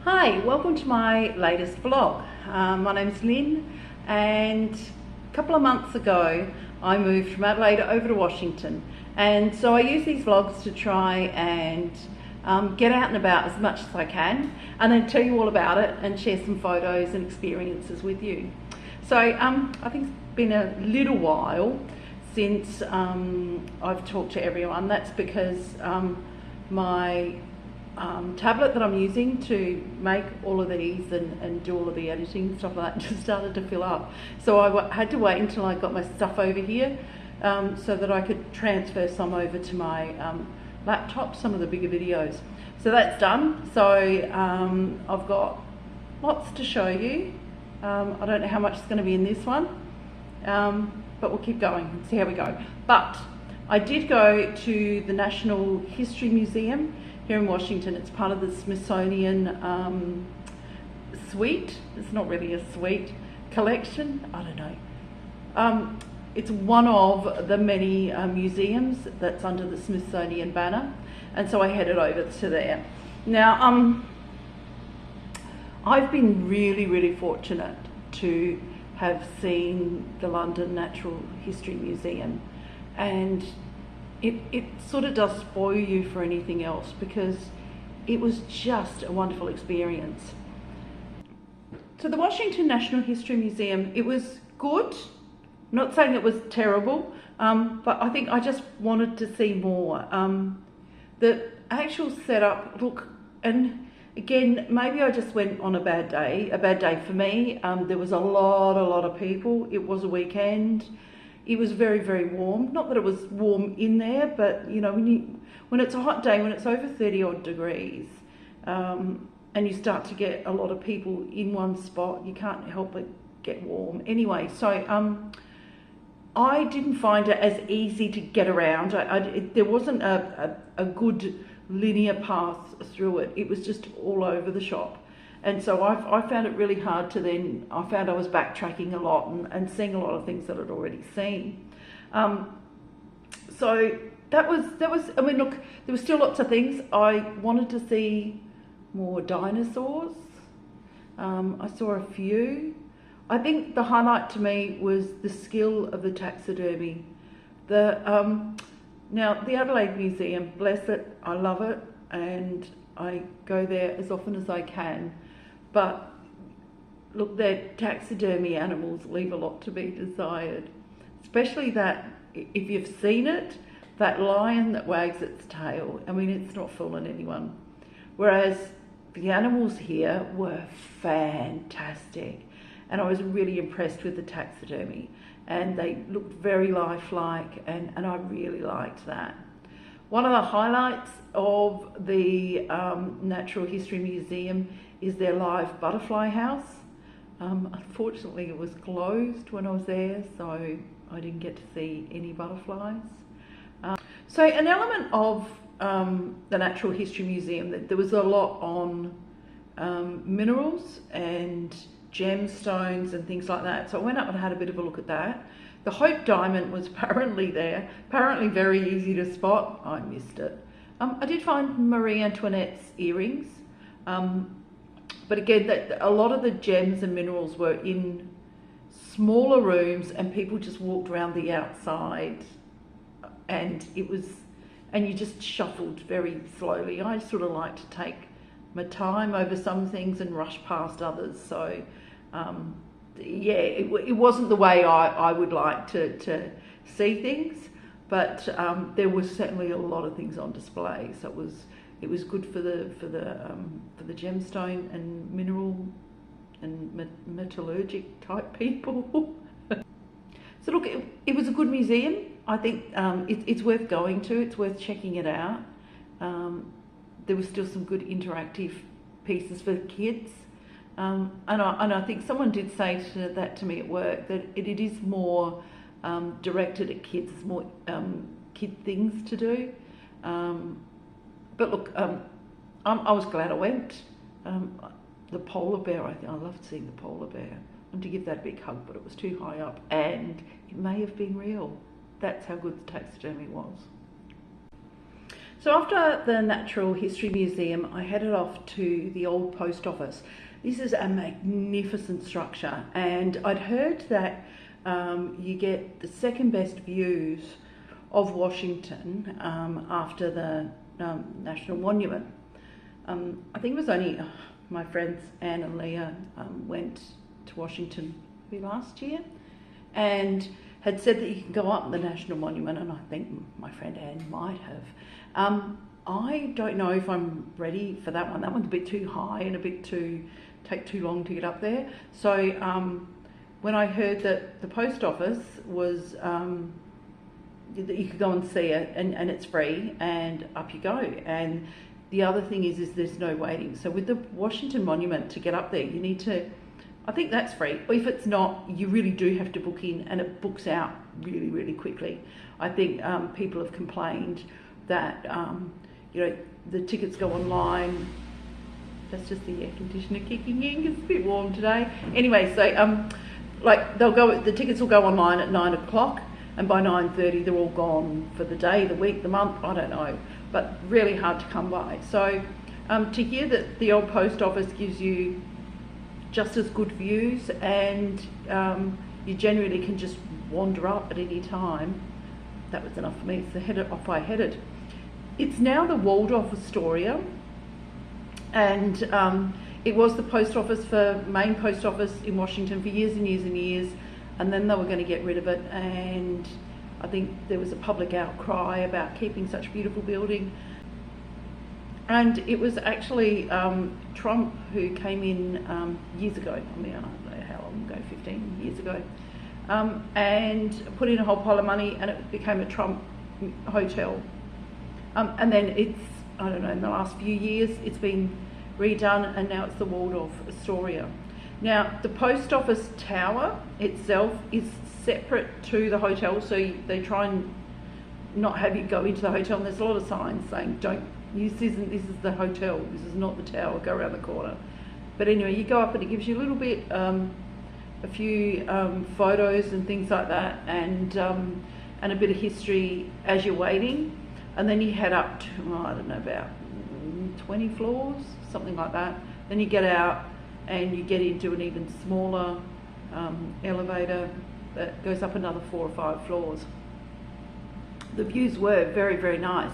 Hi, welcome to my latest vlog. My name's Lynn, and a couple of months ago I moved from Adelaide over to Washington, and so I use these vlogs to try and get out and about as much as I can, and then tell you all about it and share some photos and experiences with you. So I think it's been a little while since I've talked to everyone. That's because my tablet that I'm using to make all of these and do all of the editing and stuff like that just started to fill up. So I had to wait until I got my stuff over here so that I could transfer some over to my laptop, some of the bigger videos. So that's done. So I've got lots to show you. I don't know how much is going to be in this one, but we'll keep going and see how we go. But I did go to the National History Museum here in Washington. It's part of the Smithsonian suite. It's not really a suite, collection, I don't know. It's one of the many museums that's under the Smithsonian banner, and so I headed over to there. Now, I've been really fortunate to have seen the London Natural History Museum, and it sort of does spoil you for anything else, because it was just a wonderful experience. So the Washington National History Museum, it was good. I'm not saying it was terrible, but I think I just wanted to see more. The actual setup, look, and again, maybe I just went on a bad day for me. There was a lot of people. It was a weekend. It was very warm. Not that it was warm in there, but you know, when it's a hot day, when it's over 30 odd degrees, and you start to get a lot of people in one spot, you can't help but get warm. Anyway, so I didn't find it as easy to get around. There wasn't a good linear path through it. It was just all over the shop. And so I found it really hard to then, I found I was backtracking a lot and seeing a lot of things that I'd already seen. So that was, I mean, look, there were still lots of things. I wanted to see more dinosaurs. I saw a few. I think the highlight to me was the skill of the taxidermy. Now, the Adelaide Museum, bless it, I love it, and I go there as often as I can. But look, their taxidermy animals leave a lot to be desired, especially that, if you've seen it, that lion that wags its tail. I mean, it's not fooling anyone. Whereas the animals here were fantastic, and I was really impressed with the taxidermy, and they looked very lifelike, and I really liked that. One of the highlights of the Natural History Museum is their live butterfly house. Unfortunately, it was closed when I was there, so I didn't get to see any butterflies. So an element of the Natural History Museum, that there was a lot on minerals and gemstones and things like that. So I went up and had a bit of a look at that. The Hope Diamond was apparently there, apparently very easy to spot. I missed it. I did find Marie Antoinette's earrings, but again, a lot of the gems and minerals were in smaller rooms, and people just walked around the outside, and you just shuffled very slowly. I sort of like to take my time over some things and rush past others. So yeah, it wasn't the way I would like to see things, but there was certainly a lot of things on display. So it was good for the gemstone and mineral and metallurgic type people. So look, it was a good museum. I think it's worth going to. It's worth checking it out. There was still some good interactive pieces for kids. And I think someone did say that to me at work, that it is more directed at kids. It's more kid things to do. But look, I was glad I went. The polar bear, I loved seeing the polar bear. I wanted to give that a big hug, but it was too high up, and it may have been real. That's how good the taxidermy was. So after the Natural History Museum, I headed off to the old post office. This is a magnificent structure, and I'd heard that you get the second best views of Washington after the National Monument. I think it was only my friends Anne and Leah went to Washington last year and had said that you can go up the National Monument, and I think my friend Anne might have. I don't know if I'm ready for that one. That one's a bit too high and take too long to get up there. So when I heard that the post office was that you could go and see it, and it's free, and up you go. And the other thing is there's no waiting. So with the Washington Monument, to get up there, you need to, I think that's free. If it's not, you really do have to book in, and it books out really, really quickly. I think people have complained that, the tickets go online. That's just the air conditioner kicking in, 'cause it's a bit warm today. Anyway, so the tickets will go online at 9 o'clock, and by 9:30 they're all gone for the day, the week, the month, I don't know, but really hard to come by. So to hear that the old post office gives you just as good views, and you generally can just wander up at any time, that was enough for me. So off I headed. It's now the Waldorf Astoria, and it was the main post office in Washington for years and years and years, and then they were going to get rid of it, and I think there was a public outcry about keeping such a beautiful building. And it was actually Trump who came in years ago, I mean, I don't know how long ago, 15 years ago, and put in a whole pile of money, and it became a Trump hotel. And then I don't know, in the last few years, it's been redone, and now it's the Waldorf Astoria. Now, the post office tower itself is separate to the hotel, so they try and not have you go into the hotel, and there's a lot of signs saying, don't use this, and this is the hotel, this is not the tower, go around the corner. But anyway, you go up, and it gives you a little bit, a few photos and things like that, and a bit of history as you're waiting. And then you head up to, I don't know, about 20 floors, something like that. Then you get out and you get into an even smaller elevator that goes up another 4 or 5 floors. The views were very, very nice,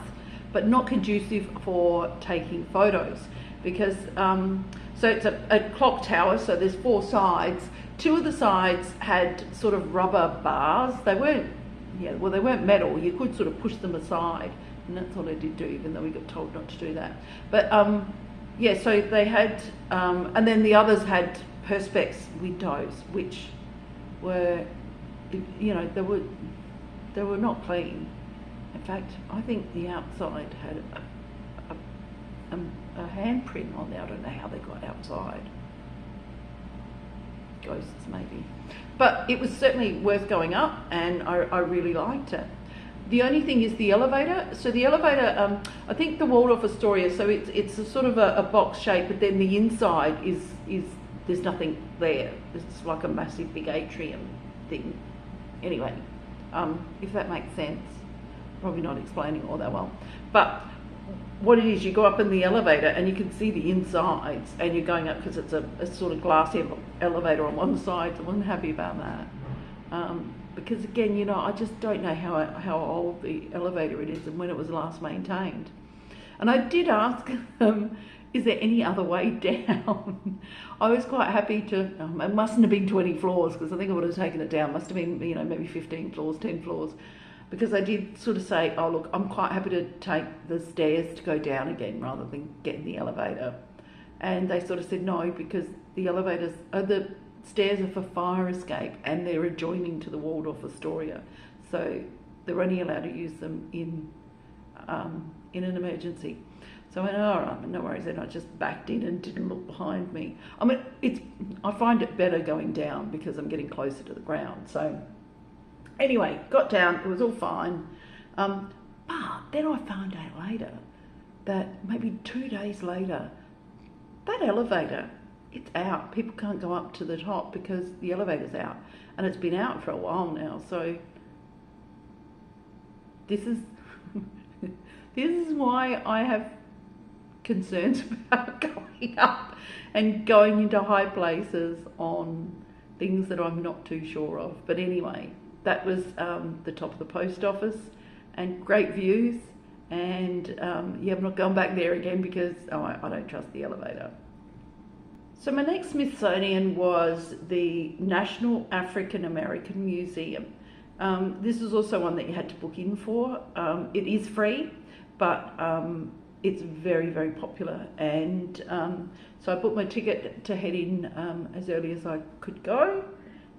but not conducive for taking photos, because so it's a clock tower, so there's 4 sides. 2 of the sides had sort of rubber bars. They weren't metal. You could sort of push them aside, and that's what I did do, even though we got told not to do that. But so they had, and then the others had perspex windows, which were, they were not clean. In fact, I think the outside had a handprint on there. I don't know how they got outside. Ghosts, maybe. But it was certainly worth going up, and I really liked it. The only thing is the elevator. So the elevator, I think the Waldorf Astoria, so it's a sort of a box shape, but then the inside is there's nothing there. It's like a massive big atrium thing. Anyway, if that makes sense. Probably not explaining it all that well. But what it is, you go up in the elevator and you can see the insides, and you're going up because it's a sort of glass elevator on one side, so I wasn't happy about that. Because again, I just don't know how old the elevator it is and when it was last maintained. And I did ask is there any other way down? I was quite happy to, it mustn't have been 20 floors, because I think I would have taken it down. Must have been, maybe 15 floors, 10 floors. Because I did sort of say, oh look, I'm quite happy to take the stairs to go down again rather than get in the elevator. And they sort of said no, because the stairs are for fire escape, and they're adjoining to the Waldorf Astoria. So they're only allowed to use them in an emergency. So I went, all right, no worries. Then I just backed in and didn't look behind me. I mean, I find it better going down because I'm getting closer to the ground. So anyway, got down, it was all fine. But then I found out later that maybe 2 days later, that elevator, it's out. People can't go up to the top because the elevator's out. And it's been out for a while now. So this This is why I have concerns about going up and going into high places on things that I'm not too sure of. But anyway, that was the top of the post office, and great views. And yeah, I'm not going back there again because I don't trust the elevator. So my next Smithsonian was the National African American Museum. This is also one that you had to book in for. It is free, but it's very, very popular. And so I booked my ticket to head in as early as I could go,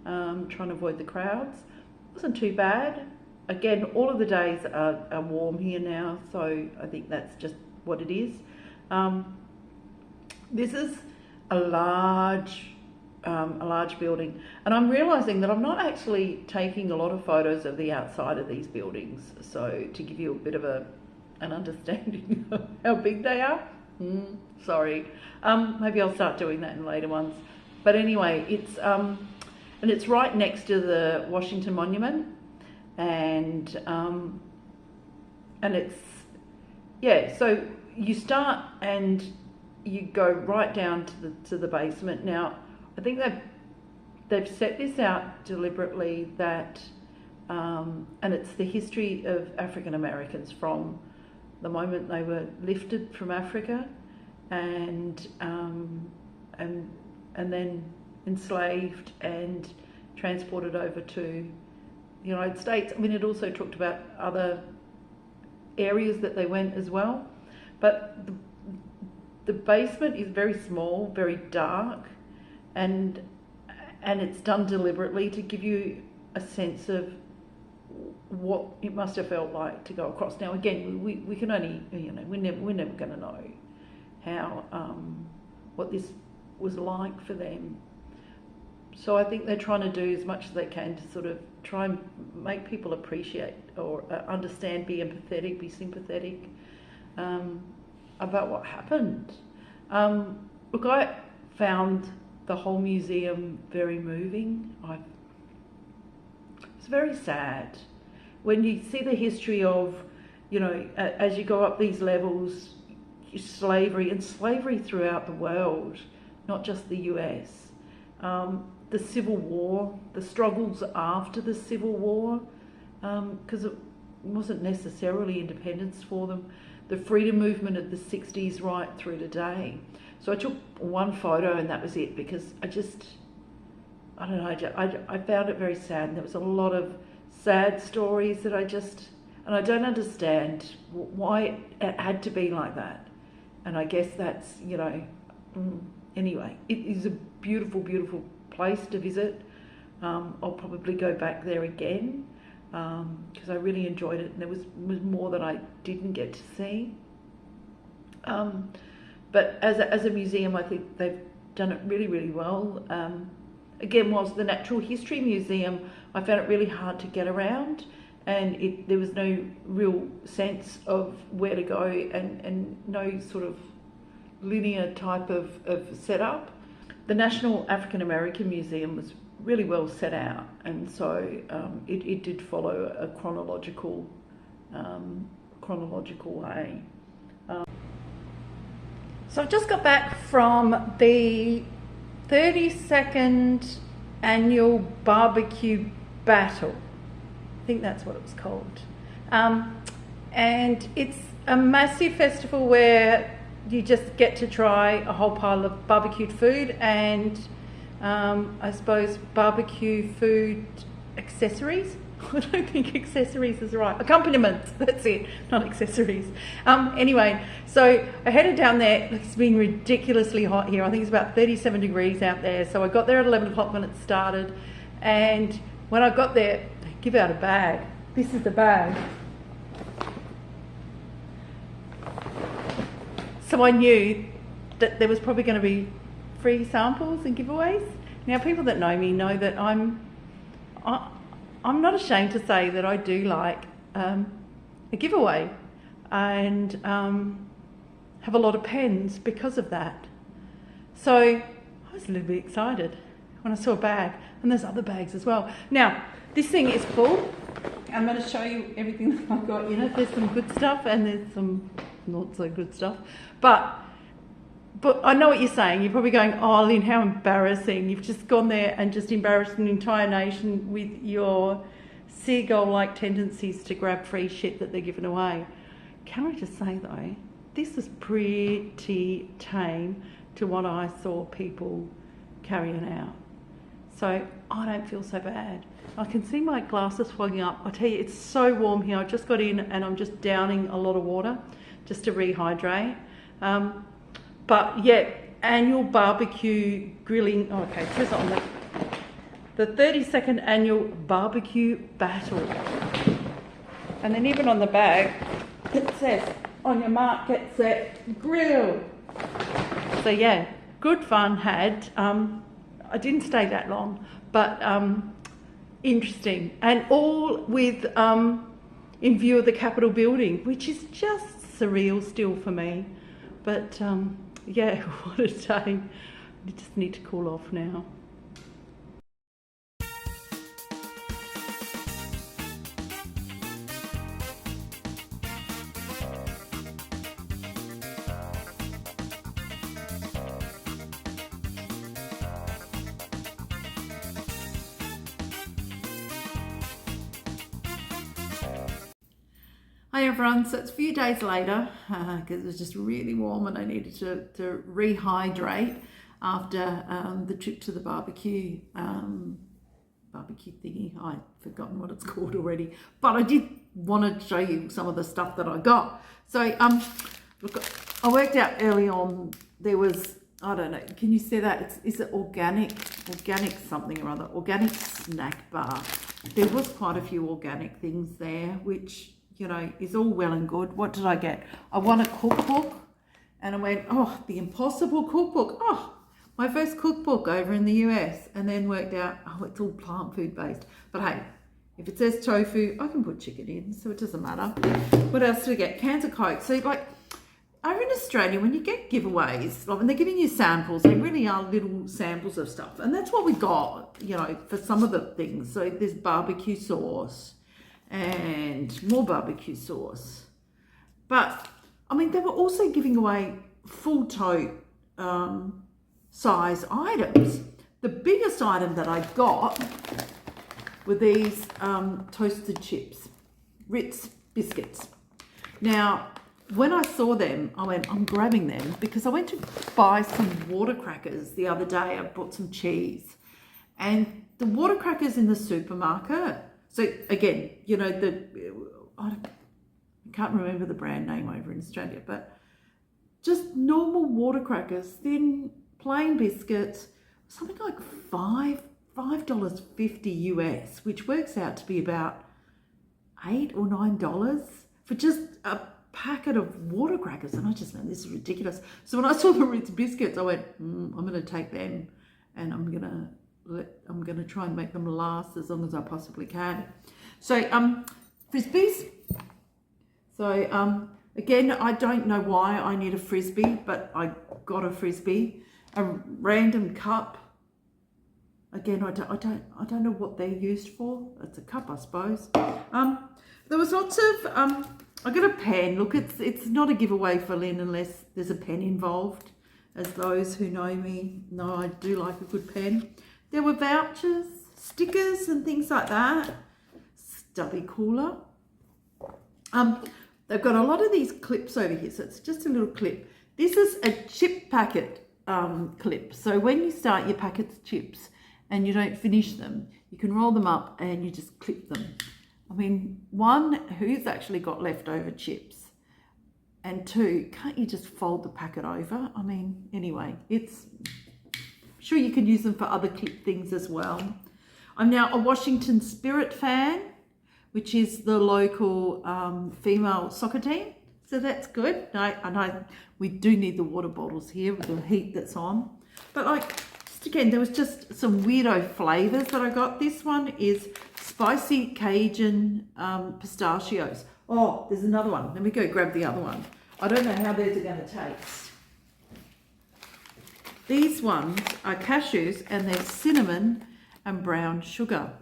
trying to avoid the crowds. It wasn't too bad. Again, all of the days are warm here now, so I think that's just what it is. This is a large building, and I'm realising that I'm not actually taking a lot of photos of the outside of these buildings. So to give you a bit of an understanding of how big they are, sorry. Maybe I'll start doing that in later ones. But anyway, it's right next to the Washington Monument. And it's, yeah, so you start and you go right down to the basement. Now, I think they've set this out deliberately that, and it's the history of African Americans from the moment they were lifted from Africa and then enslaved and transported over to the United States. I mean, it also talked about other areas that they went as well, but the basement is very small, very dark, and it's done deliberately to give you a sense of what it must have felt like to go across. Now, again, we can only, we're never going to know how what this was like for them. So I think they're trying to do as much as they can to sort of try and make people appreciate or understand, be empathetic, be sympathetic about what happened. Look, I found the whole museum very moving. It's very sad when you see the history of, as you go up these levels, slavery throughout the world, not just the US. The Civil War, the struggles after the Civil War, because it wasn't necessarily independence for them, the freedom movement of the 60s right through today. So I took one photo and that was it, because I don't know, I found it very sad, and there was a lot of sad stories that and I don't understand why it had to be like that. And I guess that's, anyway, it is a beautiful, beautiful place to visit. I'll probably go back there again because I really enjoyed it, and there was more that I didn't get to see. But as a museum, I think they've done it really, really well. Again, whilst the Natural History Museum, I found it really hard to get around, and there was no real sense of where to go and no sort of linear type of setup. The National African American Museum was really well set out, and so it did follow a chronological way. So I've just got back from the 32nd annual BBQ battle. I think that's what it was called. And it's a massive festival where you just get to try a whole pile of barbecued food and I suppose barbecue food accessories. I don't think accessories is right. Accompaniments, that's it, not accessories. Anyway, so I headed down there. It's been ridiculously hot here. I think it's about 37 degrees out there. So I got there at 11 o'clock when it started. And when I got there, they give out a bag. This is the bag. So I knew that there was probably going to be free samples and giveaways. Now, people that know me know that I'm not ashamed to say that I do like a giveaway, and have a lot of pens because of that. So I was a little bit excited when I saw a bag, and there's other bags as well. Now, this thing is full. I'm going to show you everything that I've got in it. There's some good stuff and there's some not so good stuff. But I know what you're saying. You're probably going, oh, Lynn, how embarrassing. You've just gone there and just embarrassed an entire nation with your seagull-like tendencies to grab free shit that they're giving away. Can I just say, though, this was pretty tame to what I saw people carrying out. So I don't feel so bad. I can see my glasses fogging up. I tell you, it's so warm here. I just got in and I'm just downing a lot of water just to rehydrate. But yeah, annual barbecue grilling. Oh, okay, it says on the 32nd annual barbecue battle. And then even on the bag, it says, on your mark, get set, grill. So yeah, good fun had. I didn't stay that long, but interesting. And all with, in view of the Capitol building, which is just surreal still for me. But yeah, what a day. You just need to cool off now. Hi everyone, so it's a few days later because it was just really warm and I needed to rehydrate after the trip to the barbecue thingy. I've forgotten what it's called already, but I did want to show you some of the stuff that I got. So look, I worked out early on there was, I don't know, can you see that? Is it organic something or other, organic snack bar. There was quite a few organic things there, which, you know, is all well and good. What did I get? I won a cookbook and I went, oh, the Impossible cookbook. Oh, my first cookbook over in the US, and then worked out, oh, it's all plant food based. But hey, if it says tofu, I can put chicken in, so it doesn't matter. What else did I get? Cans of Coke. So like over in Australia, when you get giveaways, like when they're giving you samples, they really are little samples of stuff. And that's what we got, you know, for some of the things. So there's barbecue sauce and more barbecue sauce. But I mean, they were also giving away full tote size items. The biggest item that I got were these toasted chips, Ritz biscuits. Now, when I saw them, I went, I'm grabbing them, because I went to buy some water crackers the other day. I bought some cheese, and the water crackers in the supermarket. So again, you know, I can't remember the brand name over in Australia, but just normal water crackers, thin, plain biscuits, something like $5.50 US, which works out to be about $8 or $9 for just a packet of water crackers. And I just went, this is ridiculous. So when I saw the Ritz biscuits, I went, I'm going to take them, and I'm going to try and make them last as long as I possibly can. So frisbees. So again, I don't know why I need a frisbee, but I got a frisbee. A random cup. Again, I don't know what they're used for. It's a cup, I suppose. There was lots of I got a pen. Look, it's not a giveaway for Lynn unless there's a pen involved. As those who know me know, I do like a good pen. There were vouchers, stickers and things like that. Stubby cooler. They've got a lot of these clips over here, so it's just a little clip. This is a chip packet clip. So when you start your packets of chips and you don't finish them, you can roll them up and you just clip them. I mean, one, who's actually got leftover chips? And two, can't you just fold the packet over? I mean, anyway, sure you can use them for other clip things as well. I'm now a Washington Spirit fan, which is the local female soccer team. So that's good. We do need the water bottles here with the heat that's on. But like, just again, there was just some weirdo flavors that I got. This one is spicy Cajun pistachios. Oh, there's another one. Let me go grab the other one. I don't know how these are going to taste. These ones are cashews and they're cinnamon and brown sugar.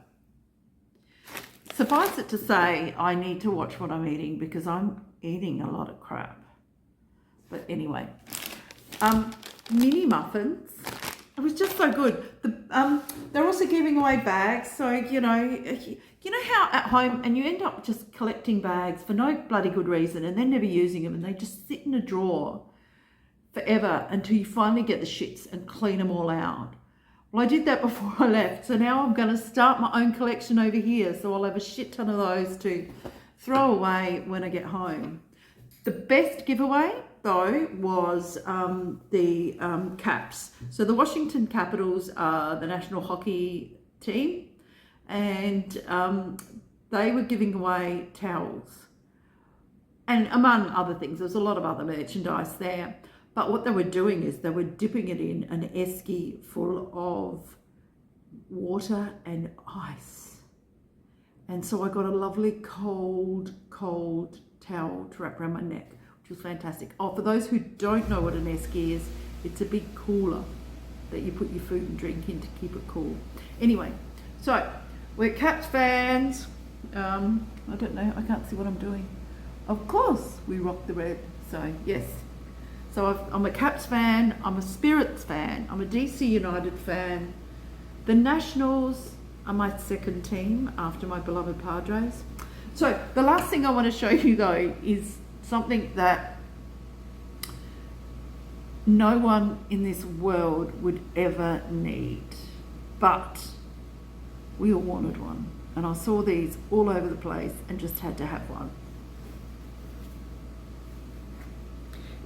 suffice it to say, I need to watch what I'm eating because I'm eating a lot of crap. But anyway, mini muffins. It was just so good. They're also giving away bags, so you know how at home and you end up just collecting bags for no bloody good reason, and then never using them, and they just sit in a drawer forever until you finally get the shits and clean them all out. Well, I did that before I left, so now I'm going to start my own collection over here, so I'll have a shit ton of those to throw away when I get home. The best giveaway, though, was the caps. So the Washington Capitals are the national hockey team, and they were giving away towels. And among other things, there was a lot of other merchandise there. But what they were doing is they were dipping it in an esky full of water and ice. And so I got a lovely cold towel to wrap around my neck, which was fantastic. Oh, for those who don't know what an esky is, it's a big cooler that you put your food and drink in to keep it cool. Anyway, so we're Caps fans. I don't know, I can't see what I'm doing. Of course, we rock the red, so yes. So I'm a Caps fan, I'm a Spirits fan, I'm a DC United fan. The Nationals are my second team after my beloved Padres. So the last thing I want to show you though is something that no one in this world would ever need, but we all wanted one. And I saw these all over the place and just had to have one.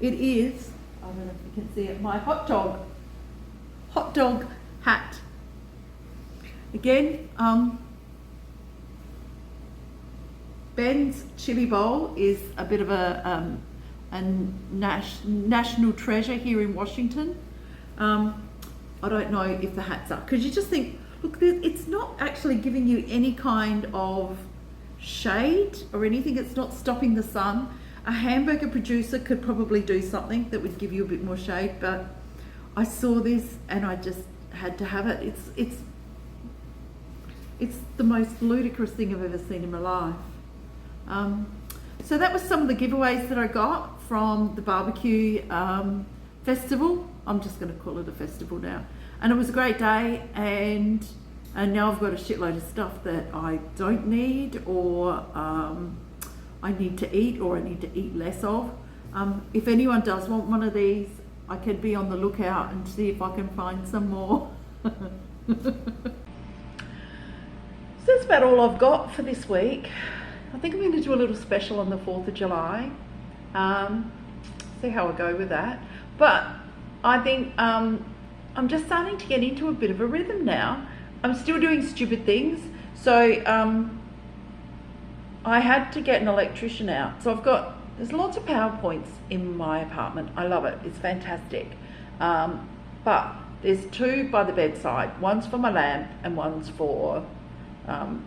It is, I don't know if you can see it, my hot dog hat. Again, Ben's chili bowl is a bit of a national treasure here in Washington. I don't know if the hats are, because you just think, look, it's not actually giving you any kind of shade or anything. It's not stopping the sun. A hamburger producer could probably do something that would give you a bit more shade, but I saw this and I just had to have it. It's the most ludicrous thing I've ever seen in my life. So that was some of the giveaways that I got from the barbecue festival. I'm just going to call it a festival now. And it was a great day, and now I've got a shitload of stuff that I don't need, or I need to eat, or I need to eat less of. If anyone does want one of these, I could be on the lookout and see if I can find some more. So that's about all I've got for this week. I think I'm going to do a little special on the 4th of July. See how I go with that. But I think I'm just starting to get into a bit of a rhythm now. I'm still doing stupid things. So I had to get an electrician out. So there's lots of PowerPoints in my apartment. I love it. It's fantastic. But there's two by the bedside. One's for my lamp and one's for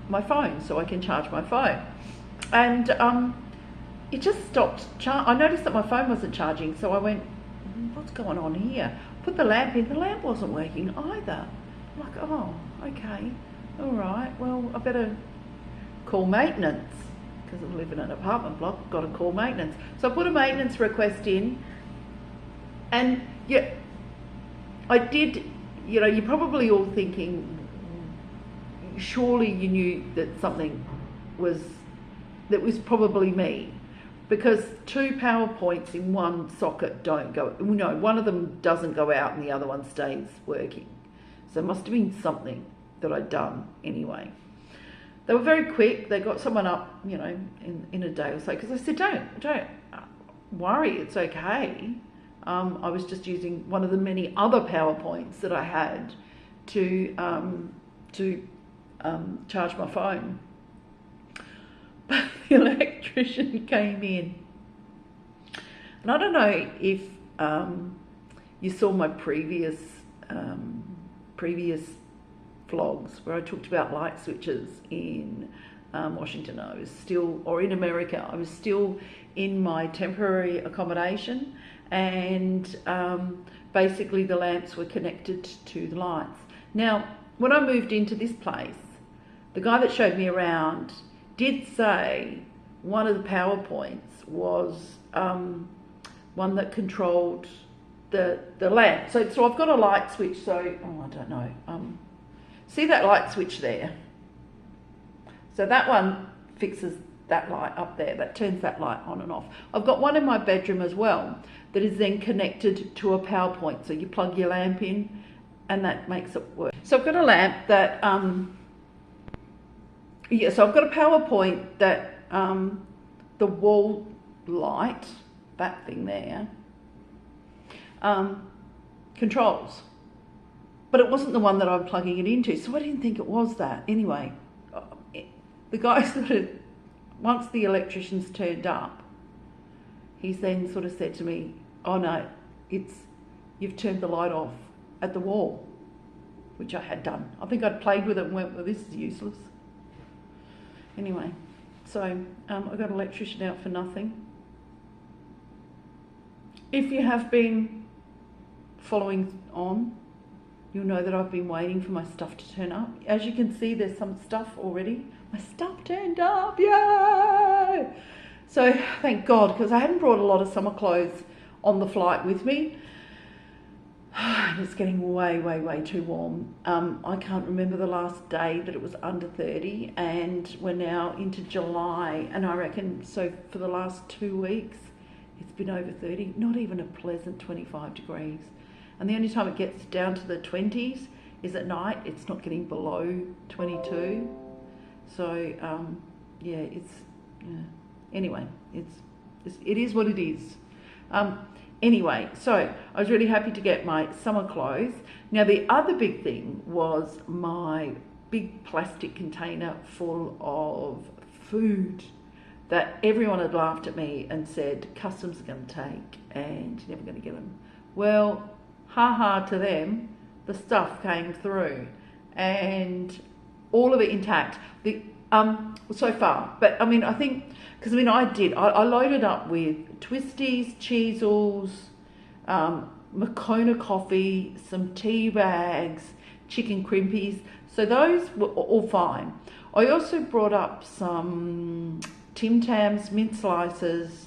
my phone, so I can charge my phone. And it just stopped. I noticed that my phone wasn't charging, so I went, what's going on here? Put the lamp in. The lamp wasn't working either. I'm like, oh, okay, all right. Well, I better call maintenance, because I live in an apartment block. I've got to call maintenance. So I put a maintenance request in, and yeah, I did. You know, you're probably all thinking, surely you knew that something was probably me, because two power points in one socket don't go. No, one of them doesn't go out and the other one stays working. So it must have been something that I'd done anyway. They were very quick. They got someone up, you know, in a day or so, because I said, don't worry, it's okay. I was just using one of the many other PowerPoints that I had to charge my phone. But the electrician came in, and I don't know if you saw my previous vlogs where I talked about light switches in Washington. I was still, or in America, I was still in my temporary accommodation, and basically the lamps were connected to the lights. Now, when I moved into this place, the guy that showed me around, did say one of the PowerPoints was one that controlled the lamp. So I've got a light switch. So I don't know. See that light switch there? So that one fixes that light up there. That turns that light on and off. I've got one in my bedroom as well that is then connected to a PowerPoint. So you plug your lamp in, and that makes it work. So I've got a lamp that so I've got a PowerPoint that the wall light, that thing there, controls. But it wasn't the one that I'm plugging it into, so I didn't think it was that. Anyway, the guy sort of, once the electrician's turned up, he's then sort of said to me, oh no, you've turned the light off at the wall, which I had done. I think I'd played with it and went, well, this is useless. Anyway, so I got an electrician out for nothing. If you have been following on, you'll know that I've been waiting for my stuff to turn up. As you can see, there's some stuff already. My stuff turned up, yay! So thank God, because I hadn't brought a lot of summer clothes on the flight with me. It's getting way, way, way too warm. I can't remember the last day that it was under 30, and we're now into July, and I reckon, so for the last 2 weeks, it's been over 30, not even a pleasant 25 degrees. And the only time it gets down to the 20s is at night. It's not getting below 22. So, yeah, anyway, it is what it is. Anyway, so I was really happy to get my summer clothes. Now, the other big thing was my big plastic container full of food that everyone had laughed at me and said, customs are going to take and you're never going to get them. Well, ha to them, the stuff came through and all of it intact. So far, but I mean, I think, because I mean, I loaded up with twisties, cheezels, Moccona coffee, some tea bags, chicken crimpies. So those were all fine. I also brought up some Tim Tams, mint slices,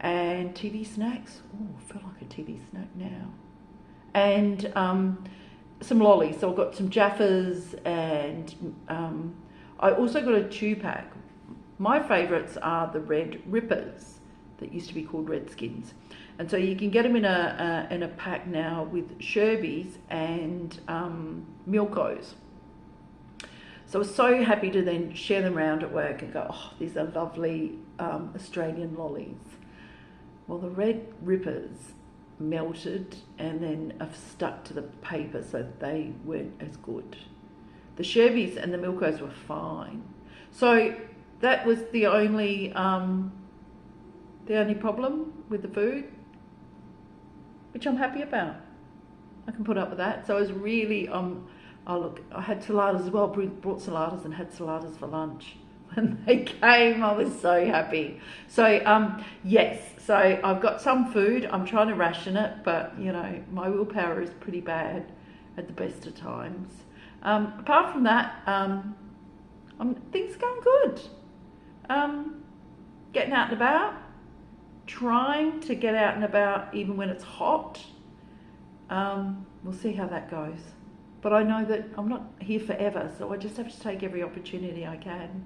and TV snacks. Oh, I feel like a TV snack now. And some lollies. So I've got some Jaffas, and I also got a 2-pack. My favourites are the Red Rippers that used to be called Redskins. And so you can get them in a pack now with Sherbies and Milkos. So I was so happy to then share them around at work and go, oh, these are lovely Australian lollies. Well, the Red Rippers melted and then have stuck to the paper, so they weren't as good. The Sherbies and the Milkos were fine. So that was the only problem with the food, which I'm happy about. I can put up with that. So I was really, oh look, I had saladas as well, brought saladas and had saladas for lunch. When they came, I was so happy. So yes, so I've got some food. I'm trying to ration it, but you know, my willpower is pretty bad at the best of times. Apart from that, things are going good. Getting out and about, trying to get out and about even when it's hot. We'll see how that goes. But I know that I'm not here forever, so I just have to take every opportunity I can.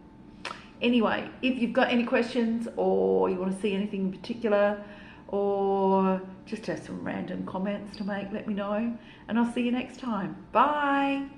Anyway, if you've got any questions or you want to see anything in particular, or just have some random comments to make, let me know. And I'll see you next time. Bye.